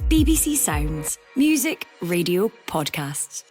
BBC Sounds. Music, radio, podcasts.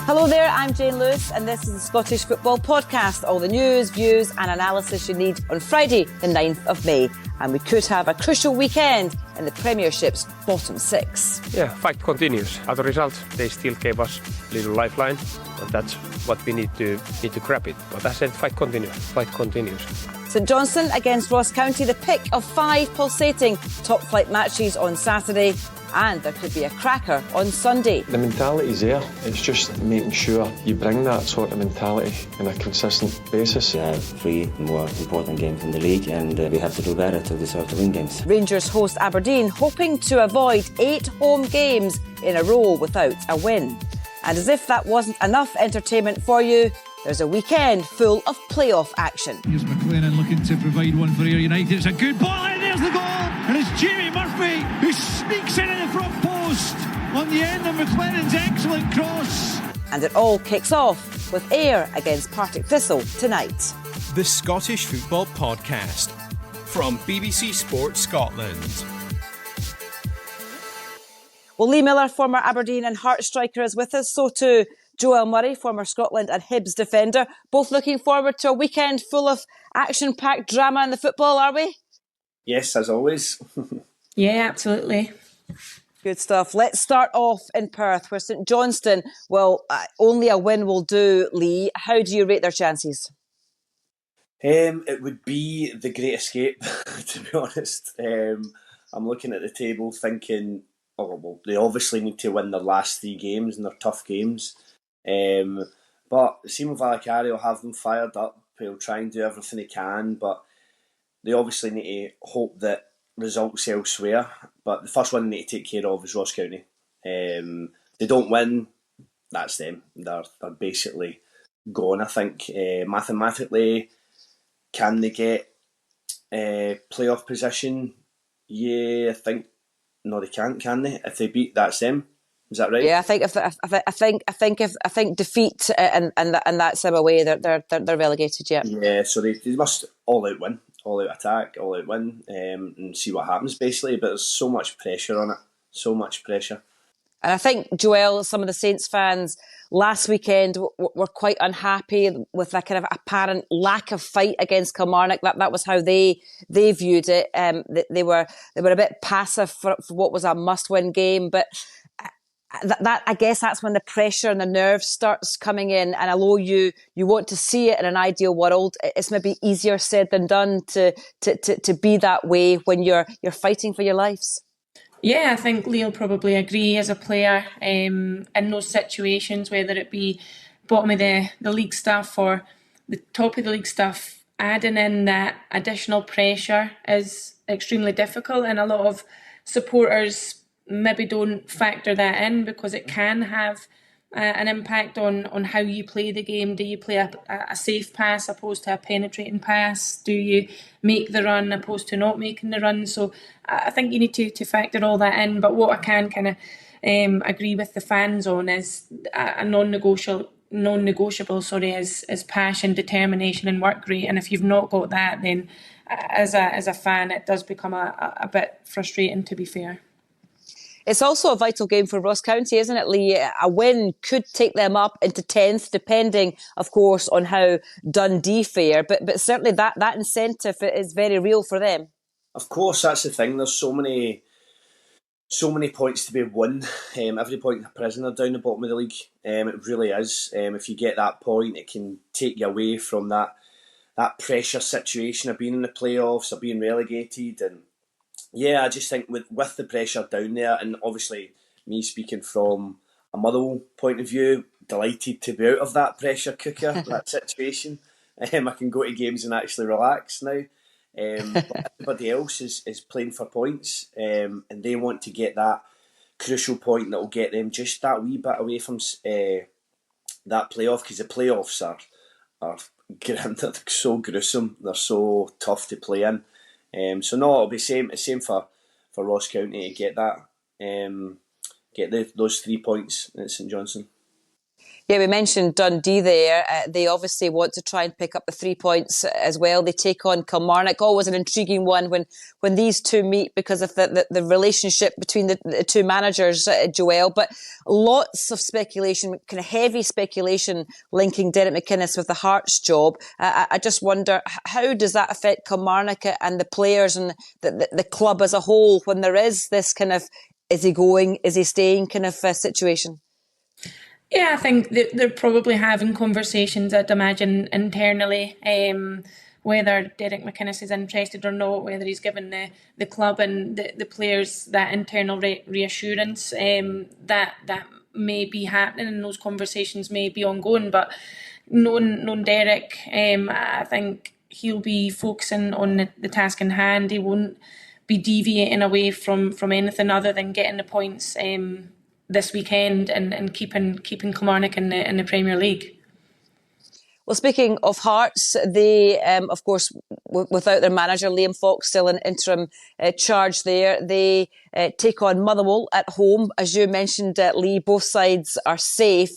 Hello there, I'm Jane Lewis and this is the Scottish Football Podcast. All the news, views and analysis you need on Friday the 9th of May. And we could have a crucial weekend in the Premiership's bottom six. Yeah, fight continues. As a result, they still gave us a little lifeline. And that's what we need to grab it. But I said fight continues. Fight continues. St Johnstone against Ross County, the pick of 5 pulsating top flight matches on Saturday. And there could be a cracker on Sunday. The mentality's there. It's just making sure you bring that sort of mentality on a consistent basis. We have 3 more important games in the league and we have to do better to deserve to win games. Rangers host Aberdeen, hoping to avoid 8 home games in a row without a win. And as if that wasn't enough entertainment for you, there's a weekend full of playoff action. Here's McLennan looking to provide one for Ayr United. It's a good ball and there's the goal. And it's Jamie Murphy who sneaks in at the front post on the end of McLennan's excellent cross. And it all kicks off with Ayr against Partick Thistle tonight. The Scottish Football Podcast from BBC Sports Scotland. Well, Lee Miller, former Aberdeen and Hearts striker, is with us. So too Joelle Murray, former Scotland and Hibs defender. Both looking forward to a weekend full of action-packed drama in the football, are we? Yes, as always. Yeah, absolutely. Good stuff. Let's start off in Perth, where St Johnstone, well, only a win will do, Lee. How do you rate their chances? It would be the Great Escape, to be honest. I'm looking at the table thinking, oh, well, they obviously need to win their last 3 games and they're tough games. But Simo Valakari will have them fired up. He'll try and do everything he can, but they obviously need to hope that results elsewhere. But the first one they need to take care of is Ross County. They don't win, that's them. They're basically gone, I think. Mathematically, can they get playoff position? Yeah, I think. No, they can't, can they? If they beat, that's them. Is that right? Yeah, I think defeat and that's them away. They're relegated. Yeah. Yeah, so they must all out win, all out attack, all out win, and see what happens basically. But there's so much pressure on it, so much pressure. And I think, Joelle, some of the Saints fans last weekend were quite unhappy with that kind of apparent lack of fight against Kilmarnock. That was how they viewed it. They were a bit passive for what was a must-win game, but that I guess that's when the pressure and the nerves starts coming in. And although you want to see it in an ideal world, it's maybe easier said than done to be that way when you're fighting for your lives. Yeah, I think Lee'll probably agree as a player in those situations, whether it be bottom of the league stuff or the top of the league stuff, adding in that additional pressure is extremely difficult, and a lot of supporters maybe don't factor that in because it can have an impact on how you play the game. Do you play a safe pass opposed to a penetrating pass? Do you make the run opposed to not making the run? So I think you need to factor all that in. But what I can kind of agree with the fans on is a non-negotiable is passion, determination and work rate. And if you've not got that, then as a fan, it does become a bit frustrating, to be fair. It's also a vital game for Ross County, isn't it, Lee? A win could take them up into 10th, depending, of course, on how Dundee fare. But certainly that incentive is very real for them. Of course, that's the thing. There's so many points to be won. Every point is a prisoner down the bottom of the league. It really is. If you get that point, it can take you away from that pressure situation of being in the playoffs, of being relegated. And yeah, I just think with the pressure down there, and obviously me speaking from a Motherwell point of view, delighted to be out of that pressure cooker, that situation. I can go to games and actually relax now. But everybody else is playing for points, and they want to get that crucial point that will get them just that wee bit away from that playoff, because the playoffs are they're so gruesome, they're so tough to play in. So no, it'll be same for Ross County to get that, those 3 points at St Johnstone. Yeah, we mentioned Dundee there. They obviously want to try and pick up the 3 points as well. They take on Kilmarnock. Always an intriguing one when these two meet because of the relationship between the two managers, Joelle. But lots of speculation, kind of heavy speculation linking Derek McInnes with the Hearts job. I just wonder, how does that affect Kilmarnock and the players and the club as a whole when there is this kind of, is he going, is he staying kind of situation? Yeah, I think that they're probably having conversations, I'd imagine, internally, whether Derek McInnes is interested or not, whether he's given the club and the players that internal reassurance that may be happening, and those conversations may be ongoing. But knowing Derek, I think he'll be focusing on the task in hand. He won't be deviating away from anything other than getting the points this weekend and keeping Kilmarnock in the Premier League. Well, speaking of Hearts, they, of course, without their manager, Liam Fox, still in interim charge there, they take on Motherwell at home. As you mentioned, Lee, both sides are safe.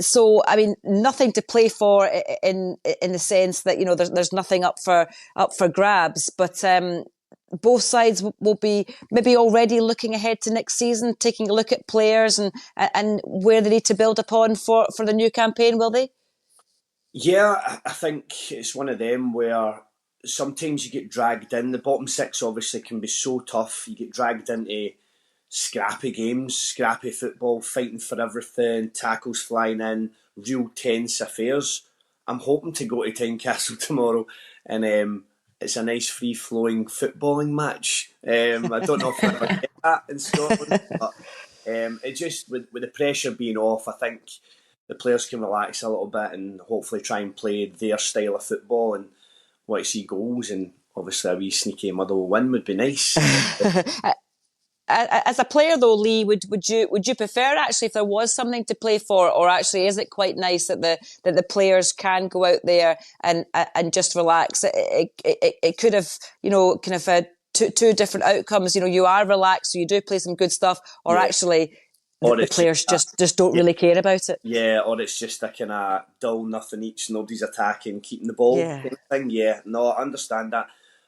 So, I mean, nothing to play for in the sense that, you know, there's nothing up for grabs. But both sides will be maybe already looking ahead to next season, taking a look at players and where they need to build upon for the new campaign, will they? Yeah, I think it's one of them where sometimes you get dragged in. The bottom six obviously can be so tough. You get dragged into scrappy games, scrappy football, fighting for everything, tackles flying in, real tense affairs. I'm hoping to go to Tynecastle tomorrow and it's a nice free-flowing footballing match. I don't know if I ever get that in Scotland, but it just, with the pressure being off, I think the players can relax a little bit and hopefully try and play their style of football and want to see goals, and obviously a wee sneaky Motherwell win would be nice. As a player though, Lee, would you prefer actually if there was something to play for, or actually is it quite nice that the players can go out there and just relax? It could have, you know, kind of two different outcomes. You know, you are relaxed, so you do play some good stuff, or actually the players just don't really care about it. Yeah, or it's just a kind of dull nothing each, nobody's attacking, keeping the ball kind of thing. Yeah, no, I understand that.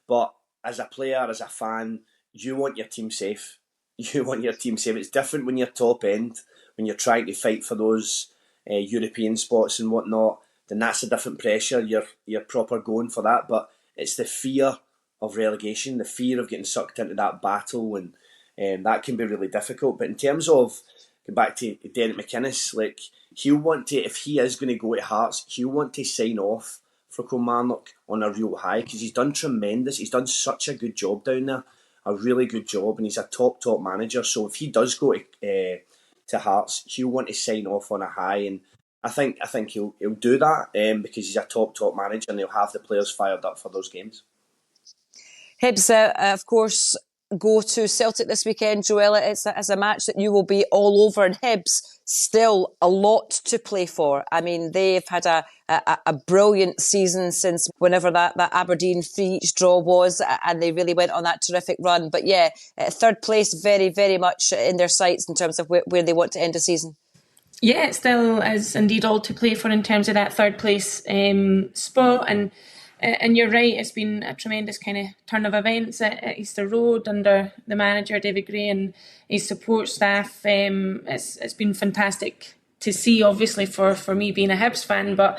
But as a player, as a fan, you want your team safe. You want your team safe. It's different when you're top end, when you're trying to fight for those European spots and whatnot. Then that's a different pressure. You're proper going for that. But it's the fear of relegation, the fear of getting sucked into that battle, and that can be really difficult. But in terms of going back to Derek McInnes, like he'll want to, if he is going to go to Hearts, he'll want to sign off for Kilmarnock on a real high because he's done tremendous. He's done such a good job down there. A really good job, and he's a top manager. So if he does go to Hearts, he'll want to sign off on a high, and I think he'll do that because he's a top manager, and he'll have the players fired up for those games. Hibs, of course, go to Celtic this weekend, Joelle. It's a match that you will be all over, and Hibs still a lot to play for. I mean, they've had a brilliant season since whenever that Aberdeen 3-each draw was, and they really went on that terrific run. But yeah, third place very, very much in their sights in terms of where they want to end the season. Yeah, it still is indeed all to play for in terms of that third place spot. And you're right, it's been a tremendous kind of turn of events at Easter Road under the manager, David Gray, and his support staff. It's been fantastic to see, obviously, for me being a Hibs fan. But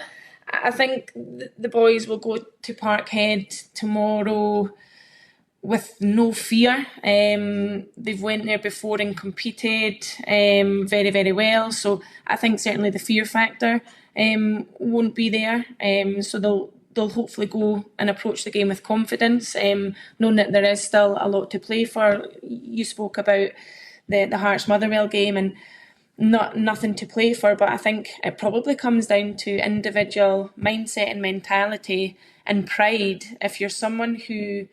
I think the boys will go to Parkhead tomorrow with no fear. They've went there before and competed very, very well. So I think certainly the fear factor won't be there. So they'll hopefully go and approach the game with confidence, knowing that there is still a lot to play for. You spoke about the Hearts Motherwell game and nothing to play for, but I think it probably comes down to individual mindset and mentality and pride. If you're someone who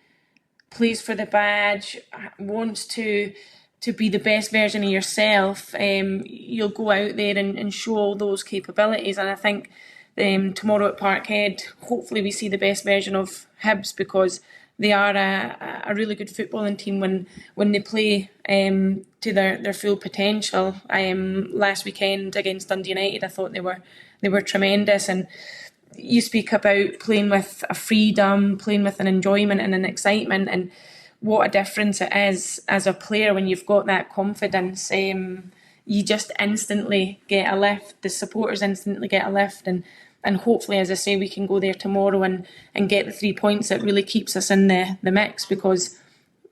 plays for the badge, wants to be the best version of yourself, you'll go out there and show all those capabilities. And I think tomorrow at Parkhead, hopefully we see the best version of Hibs, because they are a really good footballing team when they play to their full potential. Last weekend against Dundee United, I thought they were tremendous. And you speak about playing with a freedom, playing with an enjoyment and an excitement, and what a difference it is as a player when you've got that confidence. You just instantly get a lift. The supporters instantly get a lift, and hopefully, as I say, we can go there tomorrow and get the 3 points that really keeps us in the mix, because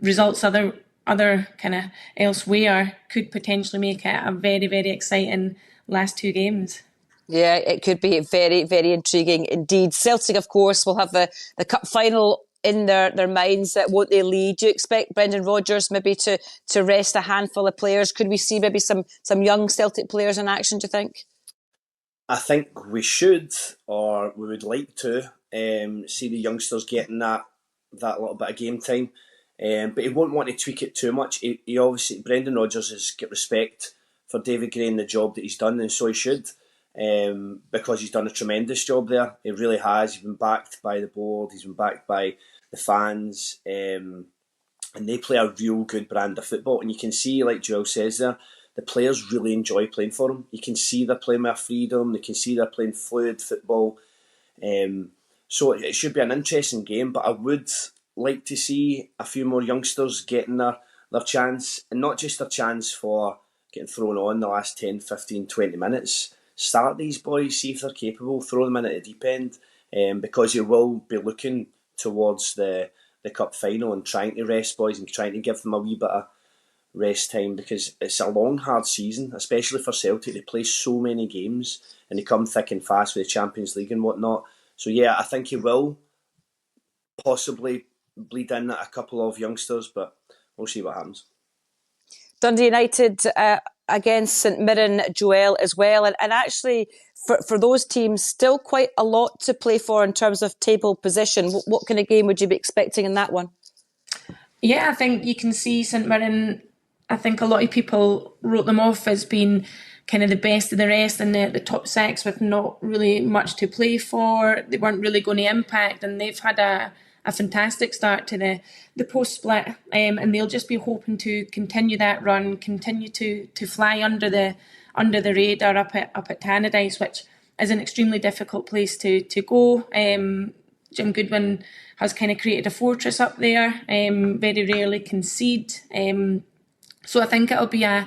results other kind of elsewhere could potentially make it a very, very exciting last 2 games. Yeah, it could be very, very intriguing indeed. Celtic, of course, will have the cup final in their minds. Won't they lead? Do you expect Brendan Rodgers maybe to rest a handful of players? Could we see maybe some young Celtic players in action, do you think? I think we should, or we would like to, see the youngsters getting that little bit of game time. But he won't want to tweak it too much. He obviously, Brendan Rodgers has got respect for David Gray and the job that he's done, and so he should, because he's done a tremendous job there. He really has. He's been backed by the board. He's been backed by the fans, and they play a real good brand of football. And you can see, like Joelle says there, the players really enjoy playing for him. You can see they're playing with freedom. They can see they're playing fluid football. So it should be an interesting game, but I would like to see a few more youngsters getting their chance, and not just their chance for getting thrown on the last 10, 15, 20 minutes. Start these boys, see if they're capable, throw them in at the deep end, because you will be looking towards the cup final and trying to rest boys and trying to give them a wee bit of rest time, because it's a long, hard season, especially for Celtic. They play so many games and they come thick and fast with the Champions League and whatnot. So yeah, I think he will possibly bleed in a couple of youngsters, but we'll see what happens. Dundee United against St Mirren, Joelle, as well. And actually, for those teams, still quite a lot to play for in terms of table position. What kind of game would you be expecting in that one? Yeah, I think you can see St Mirren. I think a lot of people wrote them off as being kind of the best of the rest in the top 6 with not really much to play for. They weren't really going to impact, and they've had a fantastic start to the post-split, and they'll just be hoping to continue that run, continue to fly under the radar up at Tannadice, which is an extremely difficult place to go. Jim Goodwin has kind of created a fortress up there, very rarely concede. So I think it'll be a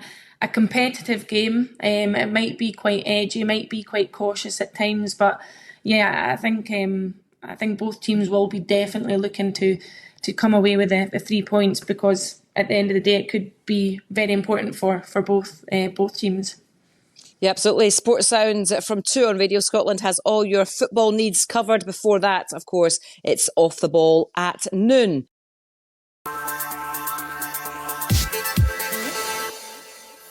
competitive game. It might be quite edgy, might be quite cautious at times, but yeah, I think both teams will be definitely looking to come away with the 3 points, because at the end of the day it could be very important for both teams. Yeah, absolutely. Sports Sounds from 2 on Radio Scotland has all your football needs covered. Before that, of course, it's Off the Ball at noon.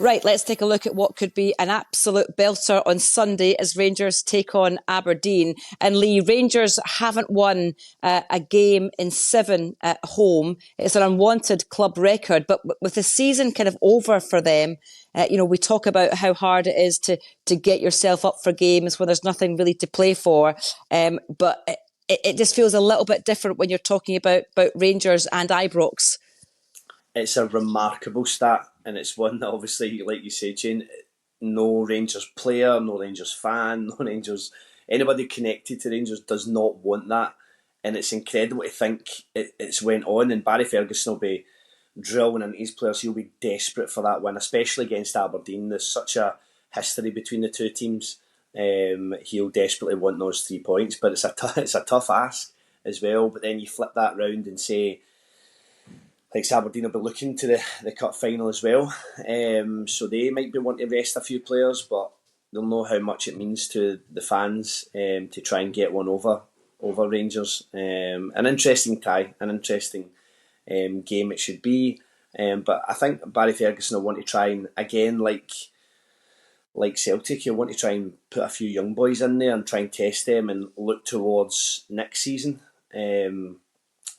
Right, let's take a look at what could be an absolute belter on Sunday as Rangers take on Aberdeen. And Lee, Rangers haven't won a game in 7 at home. It's an unwanted club record, but with the season kind of over for them, we talk about how hard it is to get yourself up for games when there's nothing really to play for. But it just feels a little bit different when you're talking about Rangers and Ibrox. It's a remarkable stat, and it's one that obviously, like you said, Jane, no Rangers player, no Rangers fan, no Rangers, anybody connected to Rangers does not want that. And it's incredible to think it's went on, and Barry Ferguson will be drilling into his players. He'll be desperate for that win, especially against Aberdeen. There's such a history between the two teams. He'll desperately want those 3 points, but it's a tough ask as well. But then you flip that round and say, like Aberdeen will be looking to the cup final as well. So they might be wanting to rest a few players, but they'll know how much it means to the fans to try and get one over Rangers. An interesting tie, an interesting game it should be. But I think Barry Ferguson will want to try and, again, like Celtic, he'll want to try and put a few young boys in there and try and test them and look towards next season.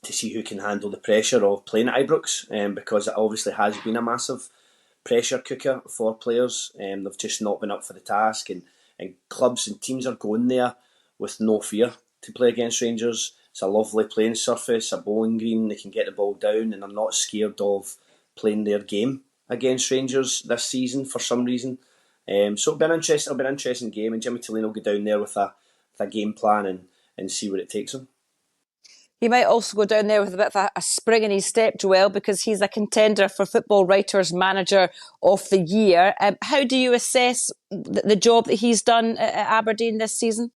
To see who can handle the pressure of playing at Ibrox, because it obviously has been a massive pressure cooker for players. They've just not been up for the task, and clubs and teams are going there with no fear to play against Rangers. It's a lovely playing surface, a bowling green. They can get the ball down, and they're not scared of playing their game against Rangers this season for some reason. So it'll be an interesting game, and Jimmy Tillane will go down there with a game plan and see where it takes him. He might also go down there with a bit of a spring in his step, Joelle, because he's a contender for Football Writers' Manager of the Year. How do you assess the job that he's done at Aberdeen this season?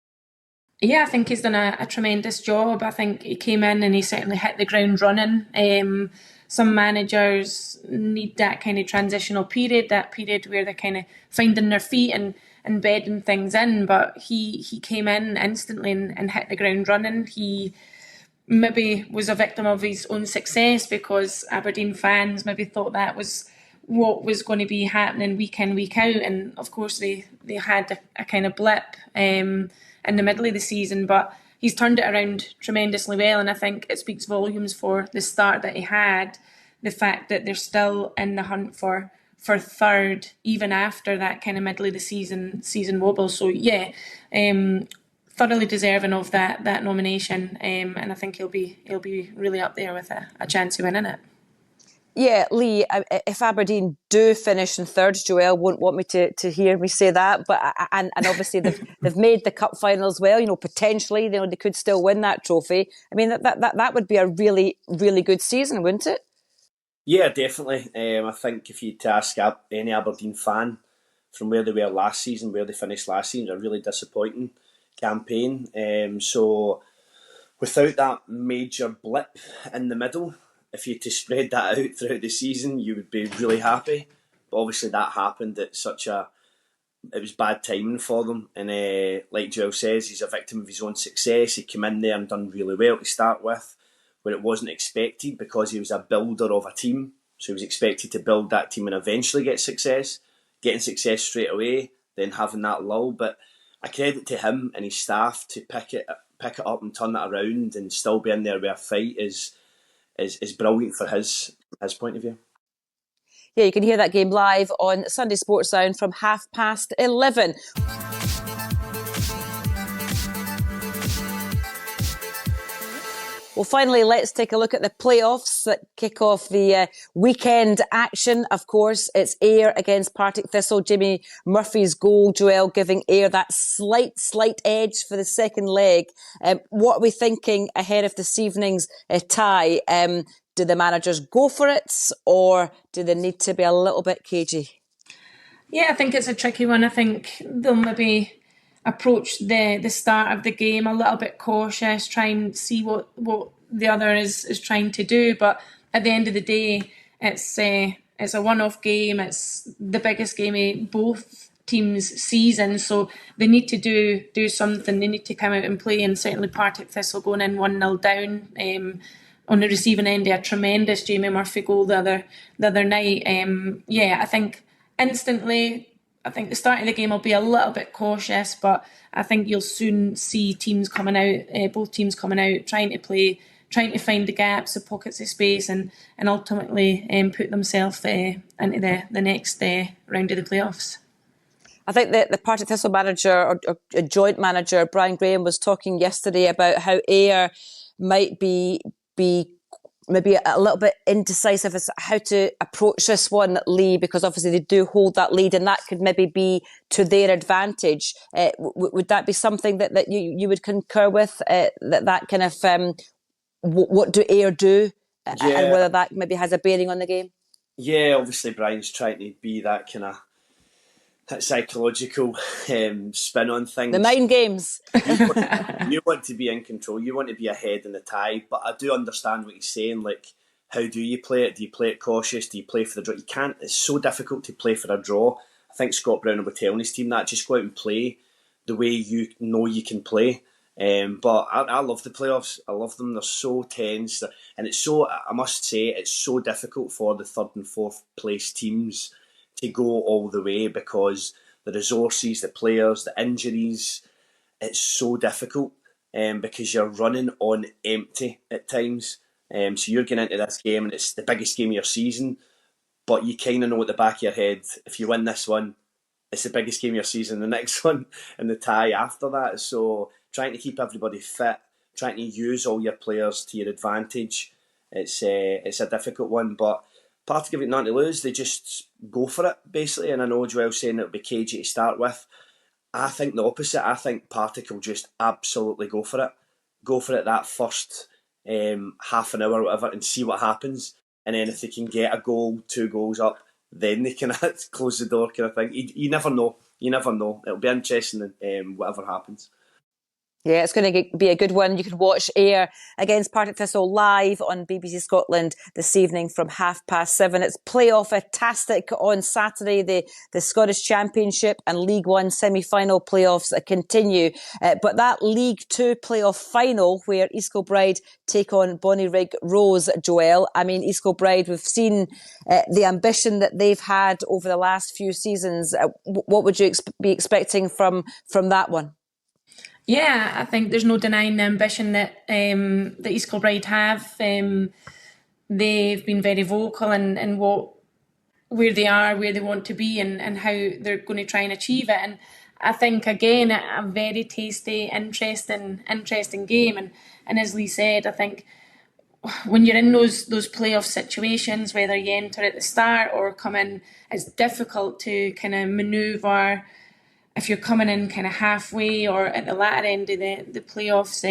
Yeah, I think he's done a tremendous job. I think he came in and he certainly hit the ground running. Some managers need that kind of transitional period, that period where they're kind of finding their feet and bedding things in. But he came in instantly and hit the ground running. He maybe was a victim of his own success because Aberdeen fans maybe thought that was what was going to be happening week in, week out. And of course they had a kind of blip in the middle of the season, but he's turned it around tremendously well, and I think it speaks volumes for the start that he had, the fact that they're still in the hunt for third even after that kind of middle of the season wobble. So yeah, thoroughly deserving of that nomination, and I think he'll be really up there with a chance of winning it. Yeah, Lee, if Aberdeen do finish in third, Joelle won't want me to hear me say that, but and obviously they've made the cup final as well. Potentially, they could still win that trophy. I mean, that would be a really, really good season, wouldn't it? Yeah, definitely. I think if you ask any Aberdeen fan from where they were last season, where they finished last season, a really disappointing campaign. So without that major blip in the middle, if you had to spread that out throughout the season, you would be really happy. But obviously that happened at it was bad timing for them. And like Joelle says, he's a victim of his own success. He came in there and done really well to start with, where it wasn't expected because he was a builder of a team. So he was expected to build that team and eventually get success. Getting success straight away, then having that lull. But I credit to him and his staff to pick it up and turn it around and still be in there with a fight is brilliant for his point of view. Yeah, you can hear that game live on Sunday Sports Sound from 11:30. Well, finally, let's take a look at the playoffs that kick off the weekend action. Of course, it's Ayr against Partick Thistle. Jimmy Murphy's goal, Joelle, giving Ayr that slight edge for the second leg. What are we thinking ahead of this evening's tie? Do the managers go for it, or do they need to be a little bit cagey? Yeah, I think it's a tricky one. I think they'll maybe approach the start of the game a little bit cautious, try and see what the other is trying to do. But at the end of the day, it's a one-off game. It's the biggest game of both teams' season, so they need to do something. They need to come out and play. And certainly Partick Thistle going in 1-0 down on the receiving end of a tremendous Jamie Murphy goal the other night. I think instantly, I think the start of the game will be a little bit cautious, but I think you'll soon see teams coming out, both teams coming out, trying to play, trying to find the gaps, the pockets of space, and ultimately put themselves into the next round of the playoffs. I think that the Partick Thistle manager or joint manager, Brian Graham, was talking yesterday about how Ayr might be maybe a little bit indecisive as how to approach this one, Lee, because obviously they do hold that lead and that could maybe be to their advantage. Would that be something that you would concur with, that kind of what do Ayr do and whether that maybe has a bearing on the game? Yeah, obviously Brian's trying to be that kind of that psychological spin on things. The mind games. You want to be in control. You want to be ahead in the tie. But I do understand what he's saying. Like, how do you play it? Do you play it cautious? Do you play for the draw? You can't. It's so difficult to play for a draw. I think Scott Brown will be telling his team that. Just go out and play the way you know you can play. But I love the playoffs. I love them. They're so tense. And it's so, I must say, it's so difficult for the third and fourth place teams to go all the way because the resources, the players, the injuries, it's so difficult because you're running on empty at times. So you're getting into this game and it's the biggest game of your season, but you kind of know at the back of your head, if you win this one, it's the biggest game of your season, the next one and the tie after that. So trying to keep everybody fit, trying to use all your players to your advantage, it's a difficult one. But Partick have got nothing to lose. They just go for it, basically. And I know Joelle's saying it'll be cagey to start with. I think the opposite. I think Partick will just absolutely go for it. Go for it that first half an hour or whatever and see what happens. And then if they can get a goal, 2 goals up, then they can close the door kind of thing. You never know. You never know. It'll be interesting whatever happens. Yeah, it's going to be a good one. You can watch Ayr against Partick Thistle live on BBC Scotland this evening from 7:30. It's playoff-tastic on Saturday. The Scottish Championship and League One semi-final playoffs continue. But that League Two playoff final where East Kilbride take on Bonnyrigg Rose, Joelle. I mean, East Kilbride, we've seen the ambition that they've had over the last few seasons. What would you be expecting from that one? Yeah, I think there's no denying the ambition that the East Kilbride have. They've been very vocal in where they are, where they want to be, and how they're going to try and achieve it. And I think, again, a very tasty, interesting game. And as Lee said, I think when you're in those playoff situations, whether you enter at the start or come in, it's difficult to kind of manoeuvre. If you're coming in kind of halfway or at the latter end of the playoffs,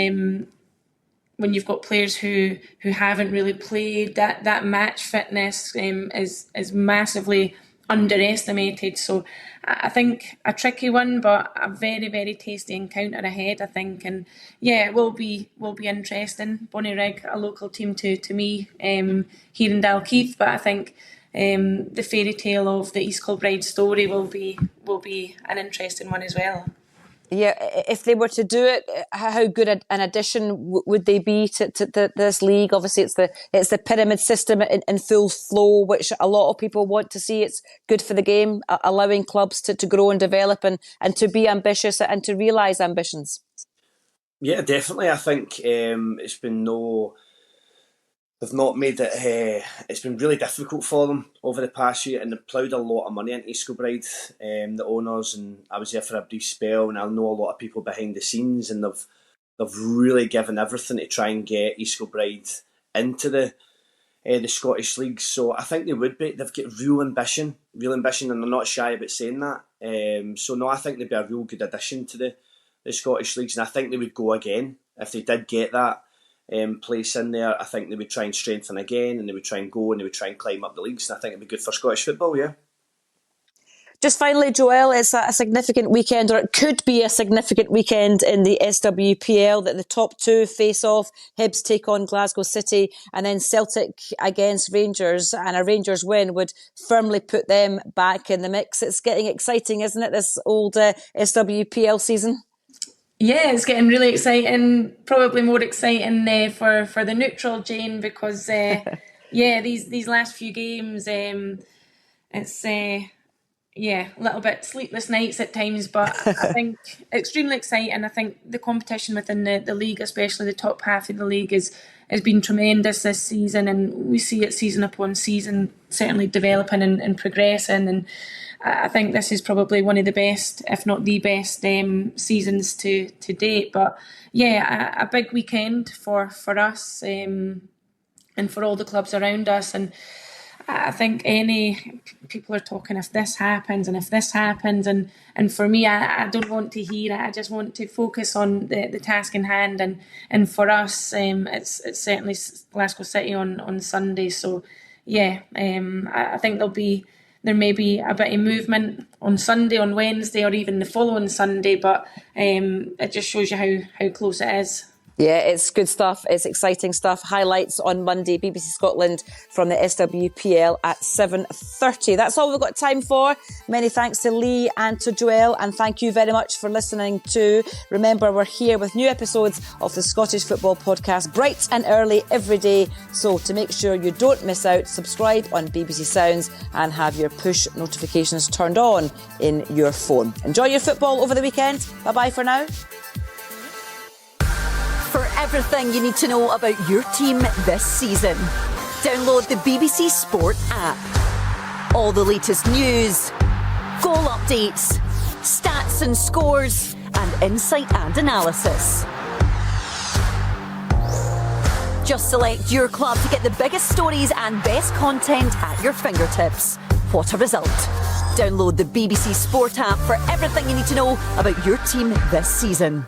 when you've got players who haven't really played, that match fitness is massively underestimated. So I think a tricky one, but a very, very tasty encounter ahead, I think. And yeah, it will be interesting. Bonnyrigg, a local team to me here in Dalkeith, but I think the fairy tale of the East Kilbride story will be an interesting one as well. Yeah, if they were to do it, how good an addition would they be to this league? Obviously, it's the pyramid system in full flow, which a lot of people want to see. It's good for the game, allowing clubs to grow and develop and to be ambitious and to realise ambitions. Yeah, definitely. I think it's been they've not made it. It's been really difficult for them over the past year, and they've ploughed a lot of money into East Kilbride, the owners. And I was there for a brief spell, and I know a lot of people behind the scenes, and they've really given everything to try and get East Kilbride into the Scottish League. So I think they would be. They've got real ambition, and they're not shy about saying that. So no, I think they'd be a real good addition to the Scottish Leagues, and I think they would go again if they did get that place in there. I think they would try and strengthen again, and they would try and go and they would try and climb up the leagues, and I think it'd be good for Scottish football. Yeah. Just finally, Joelle, it's a significant weekend, or it could be a significant weekend in the SWPL, that the top 2 face off. Hibs take on Glasgow City, and then Celtic against Rangers, and a Rangers win would firmly put them back in the mix. It's getting exciting, isn't it, this old SWPL season? Yeah, it's getting really exciting. Probably more exciting for the neutral, Jane, because these last few games, it's a little bit sleepless nights at times, but I think extremely exciting. I think the competition within the league, especially the top half of the league, has been tremendous this season, and we see it season upon season certainly developing and progressing. And I think this is probably one of the best, if not the best, seasons to date. But yeah, a big weekend for us and for all the clubs around us. And I think people are talking if this happens and if this happens, and for me, I don't want to hear it. I just want to focus on the task in hand, and for us, it's certainly Glasgow City on Sunday. So yeah, I think there may be a bit of movement on Sunday, on Wednesday, or even the following Sunday, but it just shows you how close it is. Yeah, it's good stuff. It's exciting stuff. Highlights on Monday, BBC Scotland from the SWPL at 7:30. That's all we've got time for. Many thanks to Lee and to Joelle, and thank you very much for listening too. Remember, we're here with new episodes of the Scottish Football Podcast, bright and early every day. So to make sure you don't miss out, subscribe on BBC Sounds and have your push notifications turned on in your phone. Enjoy your football over the weekend. Bye-bye for now. For everything you need to know about your team this season, download the BBC Sport app. All the latest news, goal updates, stats and scores, and insight and analysis. Just select your club to get the biggest stories and best content at your fingertips. What a result. Download the BBC Sport app for everything you need to know about your team this season.